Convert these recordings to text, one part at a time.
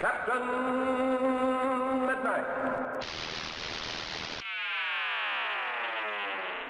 Captain Midnight.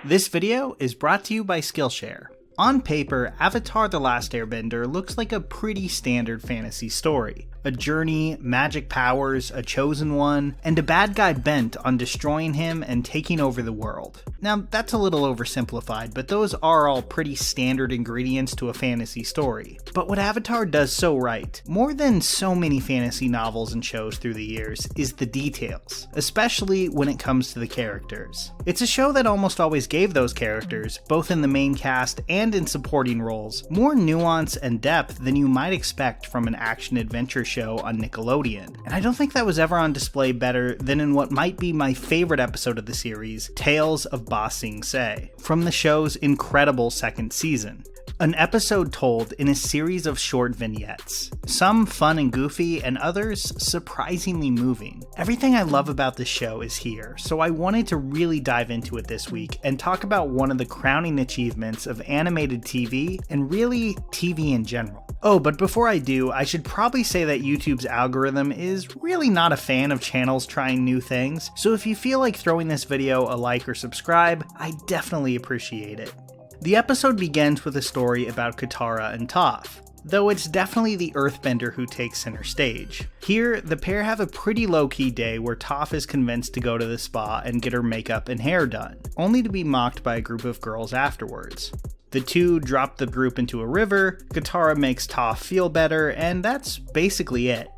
This video is brought to you by Skillshare. On paper, Avatar: The Last Airbender looks like a pretty standard fantasy story. A journey, magic powers, a chosen one, and a bad guy bent on destroying him and taking over the world. Now, that's a little oversimplified, but those are all pretty standard ingredients to a fantasy story. But what Avatar does so right, more than so many fantasy novels and shows through the years, is the details, especially when it comes to the characters. It's a show that almost always gave those characters, both in the main cast and in supporting roles, more nuance and depth than you might expect from an action-adventure show on Nickelodeon. And I don't think that was ever on display better than in what might be my favorite episode of the series, Tales of Ba Sing Se, from the show's incredible second season. An episode told in a series of short vignettes, some fun and goofy and others surprisingly moving. Everything I love about this show is here, so I wanted to really dive into it this week and talk about one of the crowning achievements of animated TV and really TV in general. Oh, but before I do, I should probably say that YouTube's algorithm is really not a fan of channels trying new things, so if you feel like throwing this video a like or subscribe, I definitely appreciate it. The episode begins with a story about Katara and Toph, though it's definitely the Earthbender who takes center stage. Here, the pair have a pretty low-key day where Toph is convinced to go to the spa and get her makeup and hair done, only to be mocked by a group of girls afterwards. The two drop the group into a river, Katara makes Toph feel better, and that's basically it.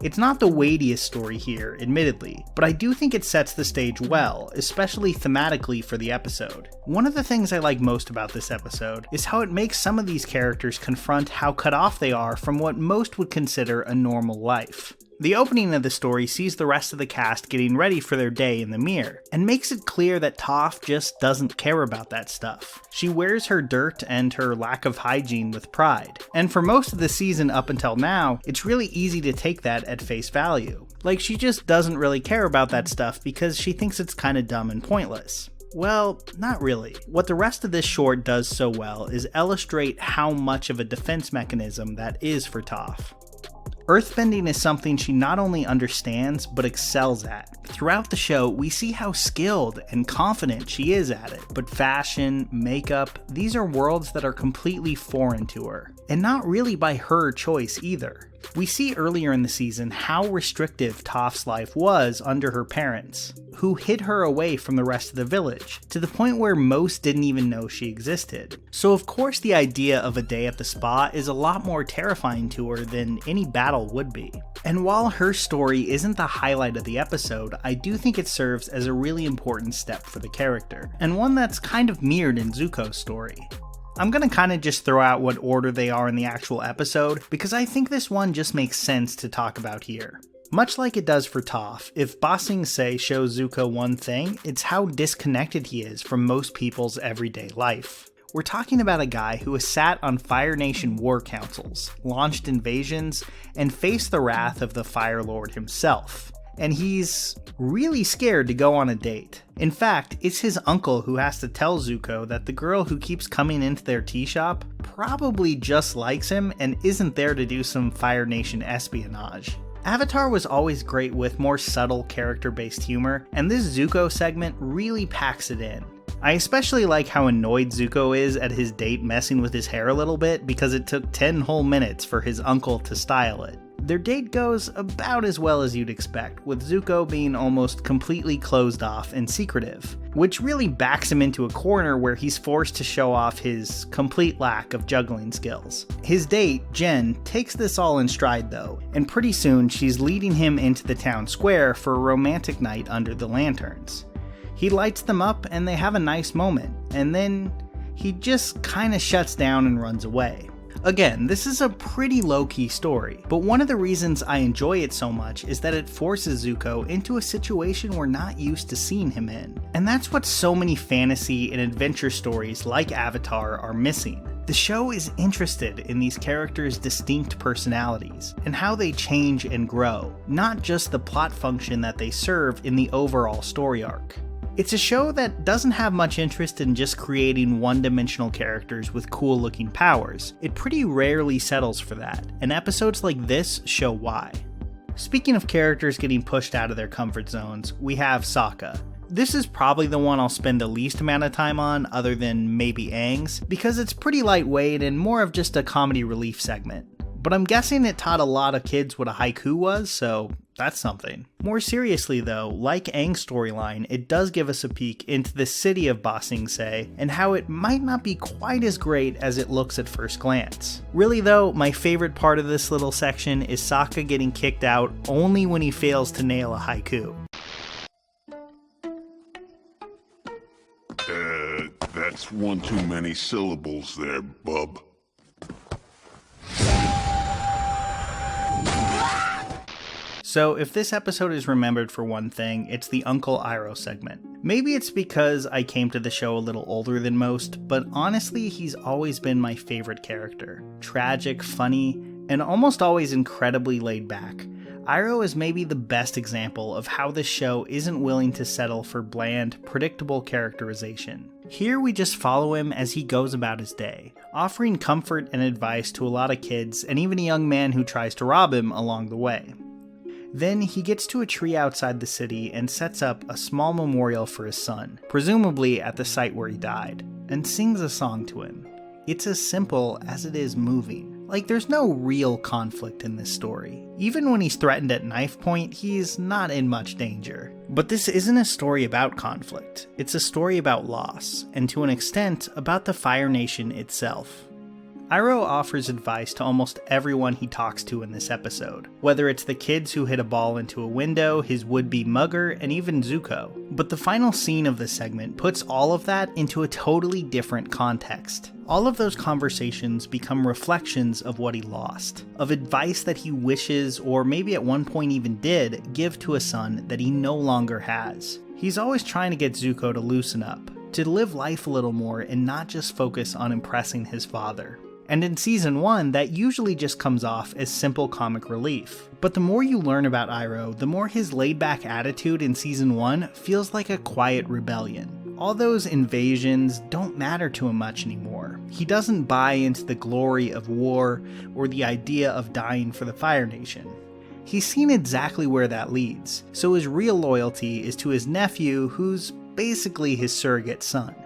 It's not the weightiest story here, admittedly, but I do think it sets the stage well, especially thematically for the episode. One of the things I like most about this episode is how it makes some of these characters confront how cut off they are from what most would consider a normal life. The opening of the story sees the rest of the cast getting ready for their day in the mirror, and makes it clear that Toph just doesn't care about that stuff. She wears her dirt and her lack of hygiene with pride, and for most of the season up until now, it's really easy to take that at face value. Like, she just doesn't really care about that stuff because she thinks it's kinda dumb and pointless. Well, not really. What the rest of this short does so well is illustrate how much of a defense mechanism that is for Toph. Earthbending is something she not only understands, but excels at. Throughout the show, we see how skilled and confident she is at it. But fashion, makeup, these are worlds that are completely foreign to her. And not really by her choice either. We see earlier in the season how restrictive Toph's life was under her parents, who hid her away from the rest of the village, to the point where most didn't even know she existed. So of course the idea of a day at the spa is a lot more terrifying to her than any battle would be. And while her story isn't the highlight of the episode, I do think it serves as a really important step for the character, and one that's kind of mirrored in Zuko's story. I'm gonna kinda just throw out what order they are in the actual episode, because I think this one just makes sense to talk about here. Much like it does for Toph, if Ba Sing Se shows Zuko one thing, it's how disconnected he is from most people's everyday life. We're talking about a guy who has sat on Fire Nation war councils, launched invasions, and faced the wrath of the Fire Lord himself. And he's really scared to go on a date. In fact, it's his uncle who has to tell Zuko that the girl who keeps coming into their tea shop probably just likes him and isn't there to do some Fire Nation espionage. Avatar was always great with more subtle character-based humor, and this Zuko segment really packs it in. I especially like how annoyed Zuko is at his date messing with his hair a little bit because it took 10 whole minutes for his uncle to style it. Their date goes about as well as you'd expect, with Zuko being almost completely closed off and secretive, which really backs him into a corner where he's forced to show off his complete lack of juggling skills. His date, Jen, takes this all in stride though, and pretty soon she's leading him into the town square for a romantic night under the lanterns. He lights them up and they have a nice moment, and then he just kinda shuts down and runs away. Again, this is a pretty low-key story, but one of the reasons I enjoy it so much is that it forces Zuko into a situation we're not used to seeing him in. And that's what so many fantasy and adventure stories like Avatar are missing. The show is interested in these characters' distinct personalities, and how they change and grow, not just the plot function that they serve in the overall story arc. It's a show that doesn't have much interest in just creating one-dimensional characters with cool-looking powers. It pretty rarely settles for that, and episodes like this show why. Speaking of characters getting pushed out of their comfort zones, we have Sokka. This is probably the one I'll spend the least amount of time on, other than maybe Aang's, because it's pretty lightweight and more of just a comedy relief segment. But I'm guessing it taught a lot of kids what a haiku was, so that's something. More seriously though, like Aang's storyline, it does give us a peek into the city of Ba Sing Se, and how it might not be quite as great as it looks at first glance. Really though, my favorite part of this little section is Sokka getting kicked out only when he fails to nail a haiku. That's one too many syllables there, bub. So if this episode is remembered for one thing, it's the Uncle Iroh segment. Maybe it's because I came to the show a little older than most, but honestly he's always been my favorite character. Tragic, funny, and almost always incredibly laid back. Iroh is maybe the best example of how this show isn't willing to settle for bland, predictable characterization. Here we just follow him as he goes about his day, offering comfort and advice to a lot of kids and even a young man who tries to rob him along the way. Then he gets to a tree outside the city and sets up a small memorial for his son, presumably at the site where he died, and sings a song to him. It's as simple as it is moving. Like, there's no real conflict in this story. Even when he's threatened at knife point, he's not in much danger. But this isn't a story about conflict. It's a story about loss, and to an extent, about the Fire Nation itself. Iroh offers advice to almost everyone he talks to in this episode, whether it's the kids who hit a ball into a window, his would-be mugger, and even Zuko. But the final scene of this segment puts all of that into a totally different context. All of those conversations become reflections of what he lost, of advice that he wishes, or maybe at one point even did, give to a son that he no longer has. He's always trying to get Zuko to loosen up, to live life a little more and not just focus on impressing his father. And in Season 1, that usually just comes off as simple comic relief. But the more you learn about Iroh, the more his laid-back attitude in Season 1 feels like a quiet rebellion. All those invasions don't matter to him much anymore. He doesn't buy into the glory of war or the idea of dying for the Fire Nation. He's seen exactly where that leads, so his real loyalty is to his nephew, who's basically his surrogate son.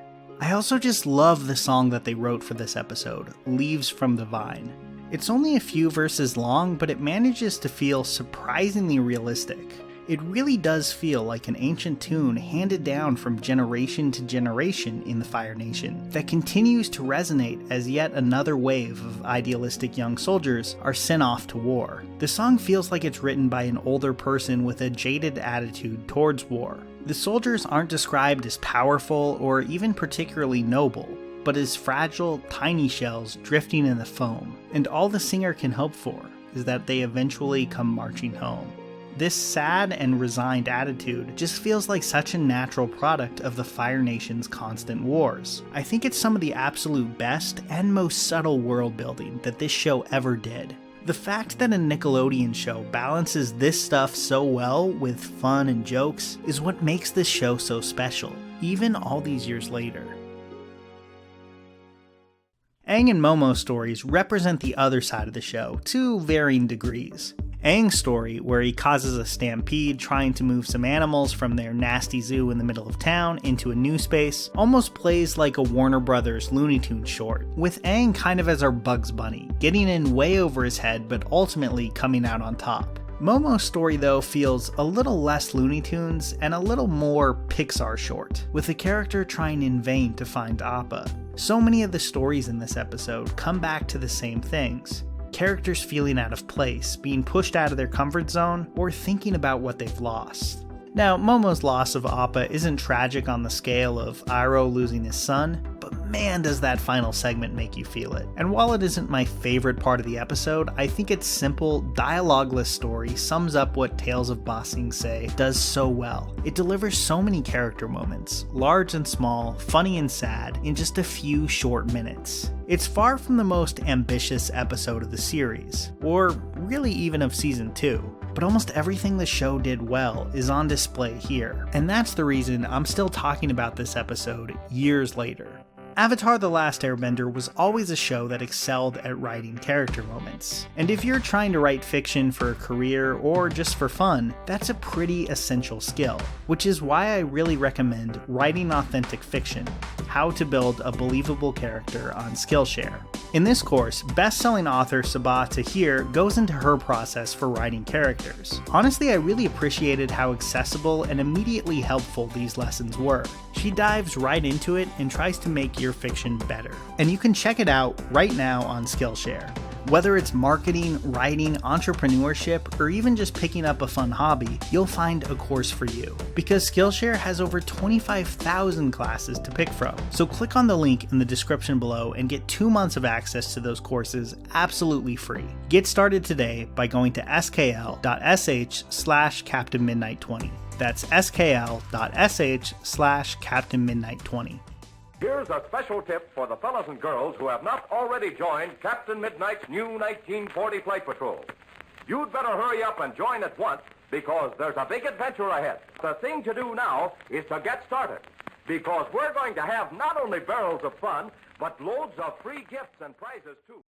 I also just love the song that they wrote for this episode, Leaves from the Vine. It's only a few verses long, but it manages to feel surprisingly realistic. It really does feel like an ancient tune handed down from generation to generation in the Fire Nation that continues to resonate as yet another wave of idealistic young soldiers are sent off to war. The song feels like it's written by an older person with a jaded attitude towards war. The soldiers aren't described as powerful or even particularly noble, but as fragile, tiny shells drifting in the foam, and all the singer can hope for is that they eventually come marching home. This sad and resigned attitude just feels like such a natural product of the Fire Nation's constant wars. I think it's some of the absolute best and most subtle world building that this show ever did. The fact that a Nickelodeon show balances this stuff so well with fun and jokes is what makes this show so special, even all these years later. Aang and Momo's stories represent the other side of the show, to varying degrees. Aang's story, where he causes a stampede trying to move some animals from their nasty zoo in the middle of town into a new space, almost plays like a Warner Brothers Looney Tunes short, with Aang kind of as our Bugs Bunny, getting in way over his head but ultimately coming out on top. Momo's story though feels a little less Looney Tunes and a little more Pixar short, with the character trying in vain to find Appa. So many of the stories in this episode come back to the same things. Characters feeling out of place, being pushed out of their comfort zone, or thinking about what they've lost. Now, Momo's loss of Appa isn't tragic on the scale of Iroh losing his son, but man does that final segment make you feel it. And while it isn't my favorite part of the episode, I think its simple, dialogueless story sums up what Tales of Ba Sing Se does so well. It delivers so many character moments, large and small, funny and sad, in just a few short minutes. It's far from the most ambitious episode of the series, or really even of Season 2. But almost everything the show did well is on display here, and that's the reason I'm still talking about this episode years later. Avatar: The Last Airbender was always a show that excelled at writing character moments. And if you're trying to write fiction for a career or just for fun, that's a pretty essential skill, which is why I really recommend Writing Authentic Fiction: How to Build a Believable Character on Skillshare. In this course, best-selling author Sabah Tahir goes into her process for writing characters. Honestly, I really appreciated how accessible and immediately helpful these lessons were. She dives right into it and tries to make your fiction better. And you can check it out right now on Skillshare. Whether it's marketing, writing, entrepreneurship, or even just picking up a fun hobby, you'll find a course for you. Because Skillshare has over 25,000 classes to pick from. So click on the link in the description below and get 2 months of access to those courses absolutely free. Get started today by going to skl.sh/CaptainMidnight20. That's skl.sh/CaptainMidnight20. Here's a special tip for the fellas and girls who have not already joined Captain Midnight's new 1940 Flight Patrol. You'd better hurry up and join at once because there's a big adventure ahead. The thing to do now is to get started because we're going to have not only barrels of fun, but loads of free gifts and prizes too.